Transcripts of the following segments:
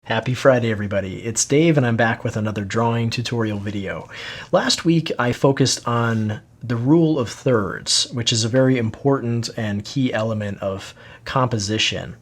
Happy Friday, everybody. It's Dave, and I'm back with another drawing tutorial video. Last week, I focused on the rule of thirds, which is a very important and key element of composition.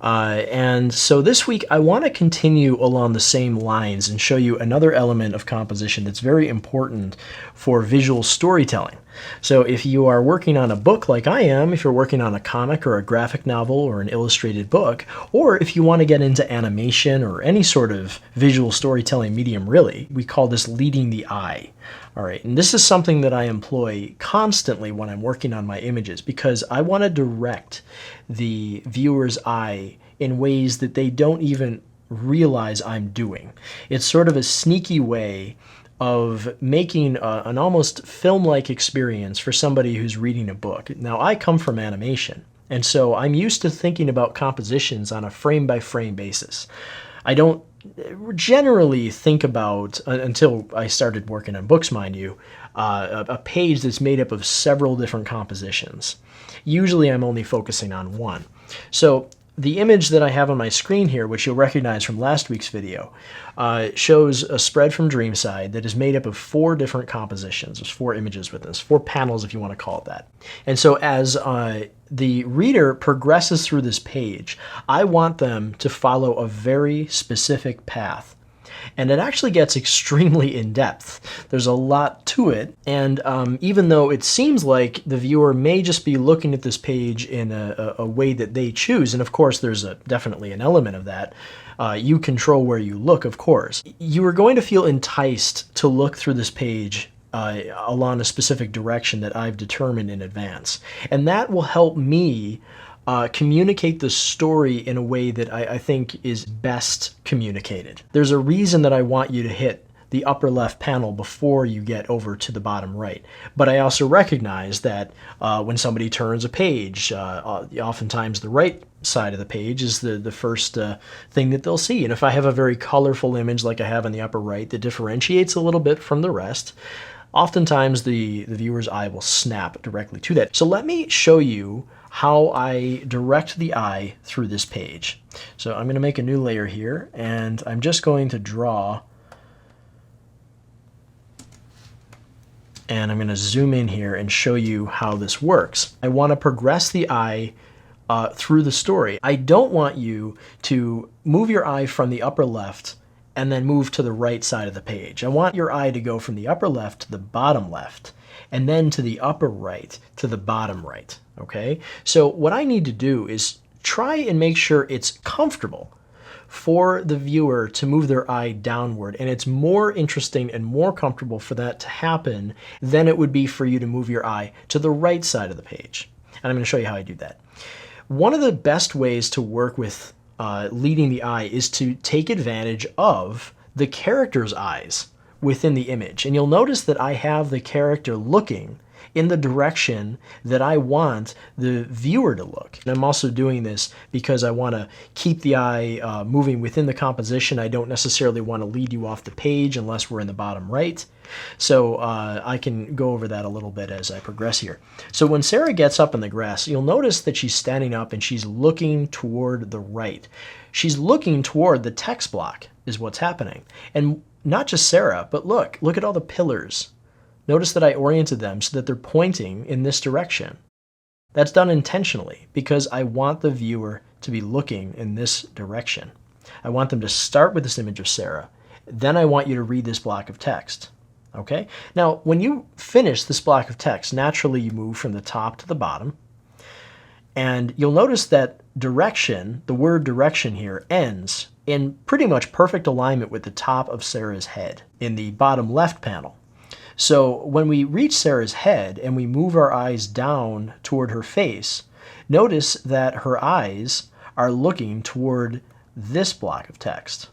And so this week, I want to continue along the same lines and show you another element of composition that's very important for visual storytelling. So if you are working on a book like I am, if you're working on a comic or a graphic novel or an illustrated book, or if you want to get into animation or any sort of visual storytelling medium really, we call this leading the eye. All right, and this is something that I employ constantly when I'm working on my images because I want to direct the viewer's eye in ways that they don't even realize I'm doing. It's sort of a sneaky way of making an almost film-like experience for somebody who's reading a book. Now, I come from animation, and so I'm used to thinking about compositions on a frame-by-frame basis. I don't generally think about, until I started working on books, mind you, a page that's made up of several different compositions. Usually I'm only focusing on one. So the image that I have on my screen here, which you'll recognize from last week's video, shows a spread from Dreamside that is made up of 4 different compositions. There's 4 images with this, 4 panels if you want to call it that. And so as the reader progresses through this page, I want them to follow a very specific path. And it actually gets extremely in-depth. There's a lot to it, and even though it seems like the viewer may just be looking at this page in a way that they choose, and of course there's definitely an element of that, you control where you look, of course, you are going to feel enticed to look through this page along a specific direction that I've determined in advance. And that will help me communicate the story in a way that I think is best communicated. There's a reason that I want you to hit the upper left panel before you get over to the bottom right. But I also recognize that when somebody turns a page, oftentimes the right side of the page is the first thing that they'll see. And if I have a very colorful image like I have in the upper right that differentiates a little bit from the rest, oftentimes the viewer's eye will snap directly to that. So let me show you how I direct the eye through this page. So I'm going to make a new layer here, and I'm just going to draw, and I'm going to zoom in here and show you how this works. I want to progress the eye through the story. I don't want you to move your eye from the upper left and then move to the right side of the page. I want your eye to go from the upper left to the bottom left, and then to the upper right to the bottom right, okay? So what I need to do is try and make sure it's comfortable for the viewer to move their eye downward, and it's more interesting and more comfortable for that to happen than it would be for you to move your eye to the right side of the page. And I'm going to show you how I do that. One of the best ways to work with leading the eye is to take advantage of the character's eyes within the image. And you'll notice that I have the character looking in the direction that I want the viewer to look. And I'm also doing this because I want to keep the eye moving within the composition. I don't necessarily want to lead you off the page unless we're in the bottom right. So I can go over that a little bit as I progress here. So when Sarah gets up in the grass, you'll notice that she's standing up and she's looking toward the right. She's looking toward the text block is what's happening. And not just Sarah, but look at all the pillars. Notice that I oriented them so that they're pointing in this direction. That's done intentionally because I want the viewer to be looking in this direction. I want them to start with this image of Sarah. Then I want you to read this block of text. Okay? Now, when you finish this block of text, naturally you move from the top to the bottom. And you'll notice that direction, the word direction here, ends in pretty much perfect alignment with the top of Sarah's head in the bottom left panel. So when we reach Sarah's head and we move our eyes down toward her face, notice that her eyes are looking toward this block of text.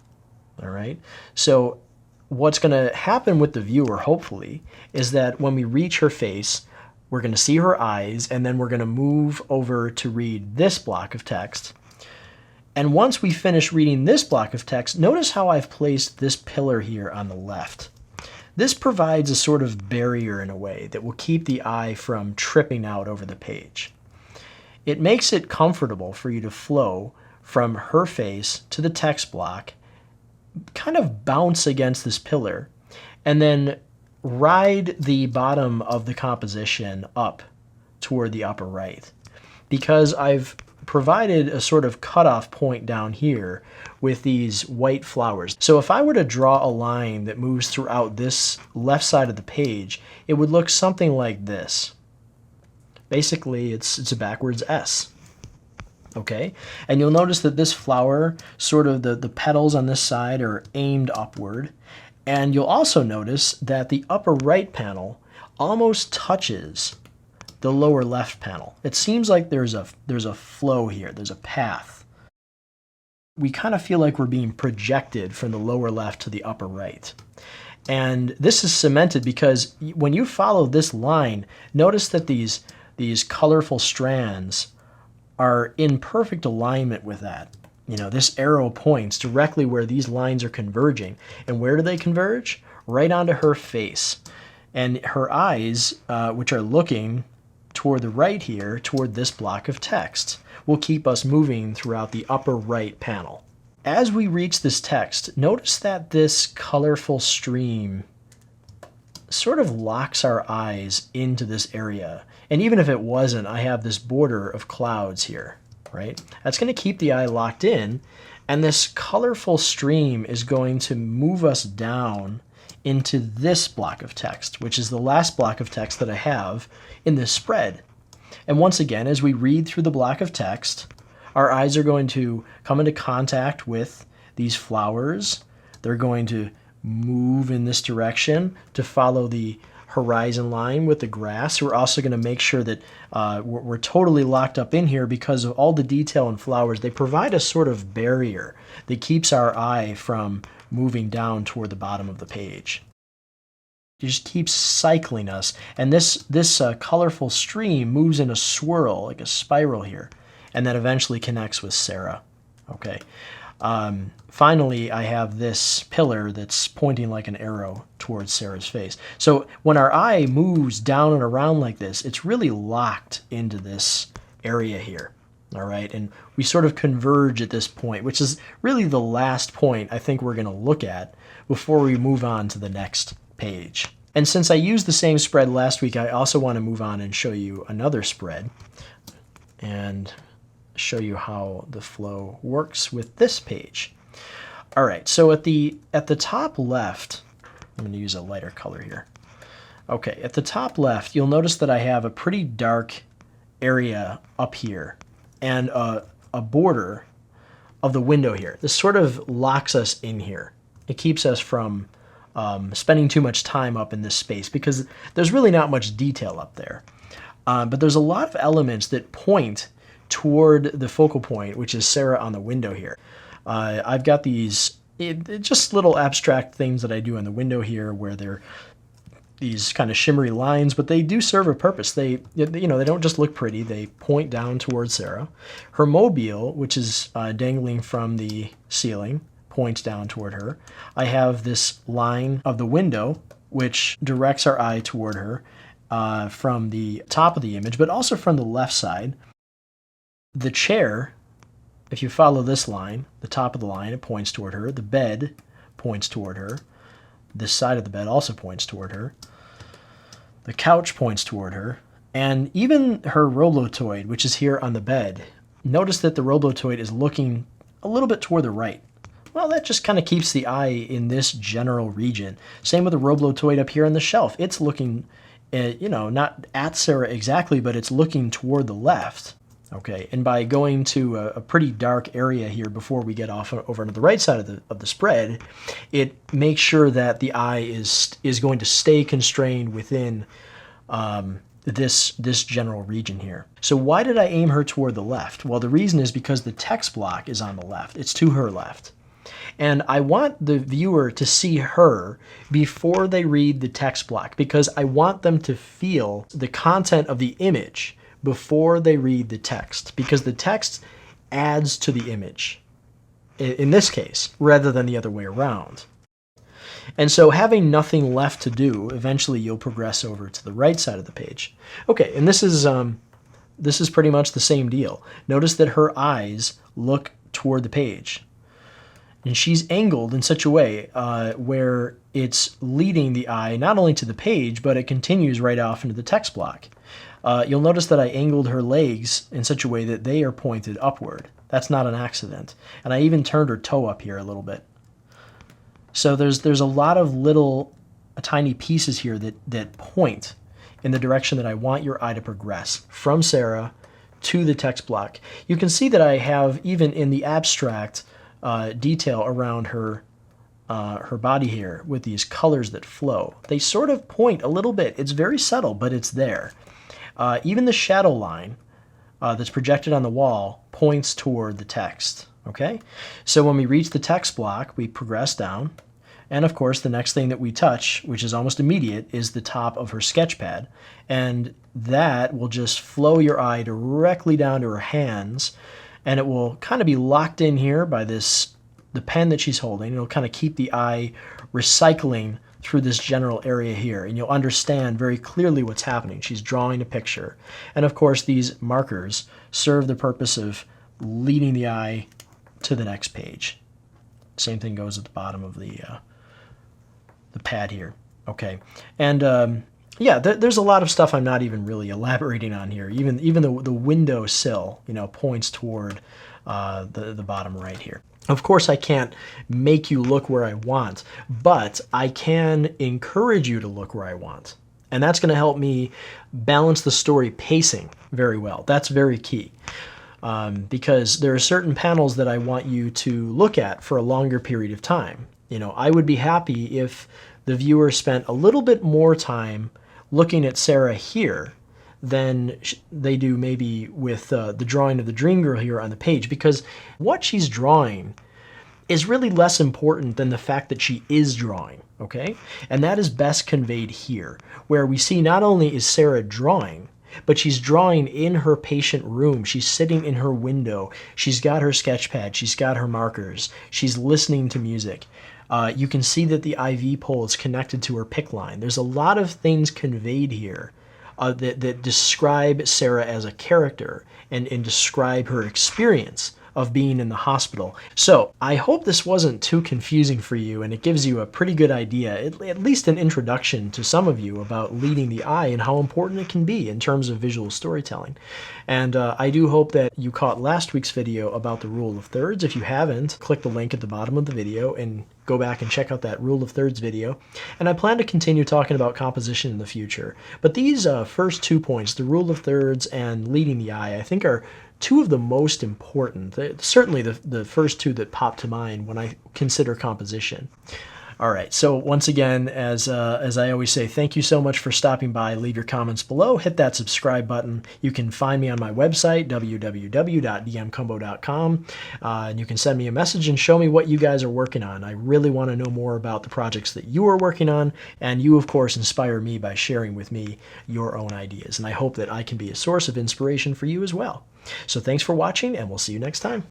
All right? So what's going to happen with the viewer, hopefully, is that when we reach her face, we're going to see her eyes, and then we're going to move over to read this block of text. And once we finish reading this block of text, notice how I've placed this pillar here on the left. This provides a sort of barrier in a way that will keep the eye from tripping out over the page. It makes it comfortable for you to flow from her face to the text block kind of bounce against this pillar and then ride the bottom of the composition up toward the upper right, because I've provided a sort of cutoff point down here with these white flowers. So if I were to draw a line that moves throughout this left side of the page, it would look something like this. Basically, it's a backwards S. Okay, and you'll notice that this flower, sort of the petals on this side are aimed upward, and you'll also notice that the upper right panel almost touches the lower left panel. It seems like there's a flow here, there's a path. We kind of feel like we're being projected from the lower left to the upper right. And this is cemented because when you follow this line, notice that these colorful strands are in perfect alignment with that. You know, this arrow points directly where these lines are converging. And where do they converge? Right onto her face. And her eyes, which are looking toward the right here, toward this block of text, will keep us moving throughout the upper right panel. As we reach this text, notice that this colorful stream sort of locks our eyes into this area. And even if it wasn't, I have this border of clouds here, right? That's going to keep the eye locked in, and this colorful stream is going to move us down into this block of text, which is the last block of text that I have in this spread. And once again, as we read through the block of text, our eyes are going to come into contact with these flowers. They're going to move in this direction to follow the horizon line with the grass. We're also going to make sure that we're totally locked up in here because of all the detail in flowers. They provide a sort of barrier that keeps our eye from moving down toward the bottom of the page. It just keeps cycling us, and this colorful stream moves in a swirl, like a spiral here, and then eventually connects with Sarah. Okay. Finally, I have this pillar that's pointing like an arrow towards Sarah's face. So when our eye moves down and around like this, it's really locked into this area here. All right, and we sort of converge at this point, which is really the last point I think we're going to look at before we move on to the next page. And since I used the same spread last week, I also want to move on and show you another spread and show you how the flow works with this page. All right, so at the top left, I'm going to use a lighter color here. Okay, at the top left, you'll notice that I have a pretty dark area up here and a border of the window here. This sort of locks us in here. It keeps us from spending too much time up in this space because there's really not much detail up there. But there's a lot of elements that point toward the focal point, which is Sarah on the window here. I've got these just little abstract things that I do in the window here where they're these kind of shimmery lines, but they do serve a purpose. They don't just look pretty, they point down towards Sarah. Her mobile, which is dangling from the ceiling, points down toward her. I have this line of the window, which directs our eye toward her from the top of the image, but also from the left side. The chair, if you follow this line, the top of the line, it points toward her. The bed points toward her. This side of the bed also points toward her. The couch points toward her. And even her Roblotoid, which is here on the bed, notice that the Roblotoid is looking a little bit toward the right. Well, that just kind of keeps the eye in this general region. Same with the Roblotoid up here on the shelf. It's looking, not at Sarah exactly, but it's looking toward the left. Okay, and by going to a pretty dark area here before we get off over to the right side of the spread, it makes sure that the eye is going to stay constrained within this general region here. So why did I aim her toward the left? Well, the reason is because the text block is on the left. It's to her left. And I want the viewer to see her before they read the text block because I want them to feel the content of the image before they read the text, because the text adds to the image, in this case, rather than the other way around. And so having nothing left to do, eventually you'll progress over to the right side of the page. Okay, and this is pretty much the same deal. Notice that her eyes look toward the page. And she's angled in such a way where it's leading the eye not only to the page, but it continues right off into the text block. You'll notice that I angled her legs in such a way that they are pointed upward. That's not an accident. And I even turned her toe up here a little bit. So there's a lot of little tiny pieces here that point in the direction that I want your eye to progress from Sarah to the text block. You can see that I have, even in the abstract, detail around her body here with these colors that flow. They sort of point a little bit. It's very subtle, but it's there. Even the shadow line that's projected on the wall points toward the text. Okay, so when we reach the text block, we progress down. And of course, the next thing that we touch, which is almost immediate, is the top of her sketch pad. And that will just flow your eye directly down to her hands. And it will kind of be locked in here by the pen that she's holding. It'll kind of keep the eye recycling through this general area here. And you'll understand very clearly what's happening. She's drawing a picture. And of course, these markers serve the purpose of leading the eye to the next page. Same thing goes at the bottom of the pad here. Okay, and yeah, there's a lot of stuff I'm not even really elaborating on here. Even the window sill, points toward the bottom right here. Of course, I can't make you look where I want, but I can encourage you to look where I want. And that's going to help me balance the story pacing very well. That's very key. Because there are certain panels that I want you to look at for a longer period of time. I would be happy if the viewer spent a little bit more time looking at Sarah here than they do maybe with the drawing of the dream girl here on the page, because what she's drawing is really less important than the fact that she is drawing, okay? And that is best conveyed here, where we see not only is Sarah drawing, but she's drawing in her patient room. She's sitting in her window. She's got her sketch pad. She's got her markers. She's listening to music. You can see that the IV pole is connected to her PIC line. There's a lot of things conveyed here that describe Sarah as a character and describe her experience of being in the hospital. So I hope this wasn't too confusing for you, and it gives you a pretty good idea, at least an introduction to some of you, about leading the eye and how important it can be in terms of visual storytelling. And I do hope that you caught last week's video about the rule of thirds. If you haven't, click the link at the bottom of the video and go back and check out that rule of thirds video. And I plan to continue talking about composition in the future. But these first 2 points, the rule of thirds and leading the eye, I think are two of the most important, certainly the first two that pop to mind when I consider composition. All right, so once again, as I always say, thank you so much for stopping by. Leave your comments below. Hit that subscribe button. You can find me on my website, www.dmcombo.com, and you can send me a message and show me what you guys are working on. I really want to know more about the projects that you are working on, and you, of course, inspire me by sharing with me your own ideas, and I hope that I can be a source of inspiration for you as well. So thanks for watching, and we'll see you next time.